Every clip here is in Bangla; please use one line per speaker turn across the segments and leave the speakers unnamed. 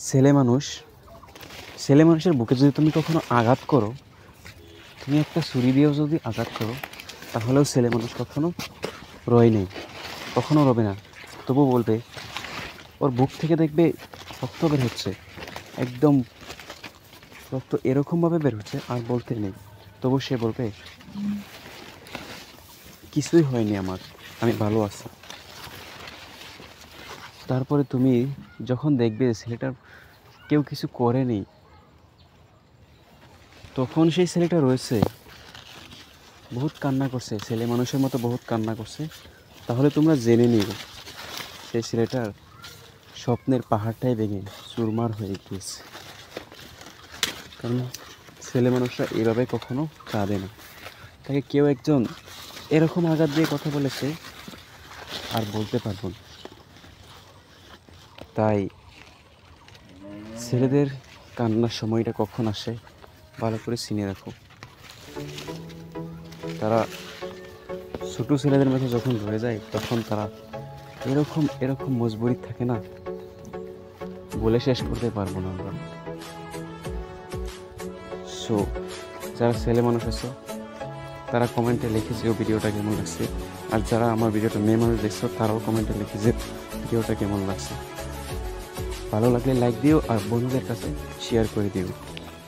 ছেলে মানুষ ছেলে মানুষের বুকে যদি তুমি কখনো আঘাত করো, তুমি একটা ছুরি দিয়েও যদি আঘাত করো, তাহলেও ছেলে মানুষ কখনো রয় নেই, কখনো রবে না। তবু বলবে, ওর বুক থেকে দেখবে রক্ত বের হচ্ছে, একদম রক্ত এরকমভাবে বের হচ্ছে, আর বলতে নেই। তবু সে বলবে, কিছুই হয়নি আমার, আমি ভালো আছি। তারপরে তুমি যখন দেখবে ছেলেটার কেউ কিছু করেনি, তখন সেই ছেলেটা রয়েছে, বহুত কান্না করছে, ছেলে মানুষের মতো বহুত কান্না করছে, তাহলে তোমরা জেনে নিও সেই ছেলেটার স্বপ্নের পাহাড়টাই ভেঙে চুরমার হয়ে গিয়েছে। কারণ ছেলে মানুষরা এভাবে কখনো কাঁদে না। তাকে কেউ একজন এরকম আঘাত দিয়ে কথা বলেছে, আর বলতে পারবো না। তাই ছেলেদের কান্নার সময়টা কখন আসে ভালো করে চিনে রাখো। তারা ছোটো ছেলেদের মধ্যে যখন রয়ে যায়, তখন তারা এরকম এরকম মজবুরি থাকে না, বলে শেষ করতে পারবো না আমরা। সো যারা ছেলে মানুষ আছে, তারা কমেন্টে লিখে যে ভিডিওটা কেমন লাগছে, আর যারা আমার ভিডিওটা মেয়ে মানুষ দেখছো, তারাও কমেন্টে লিখে যে ভিডিওটা কেমন লাগছে। ভালো লাগলে লাইক দিও, আর বন্ধুদের কাছে শেয়ার করে দিও।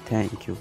Thank you.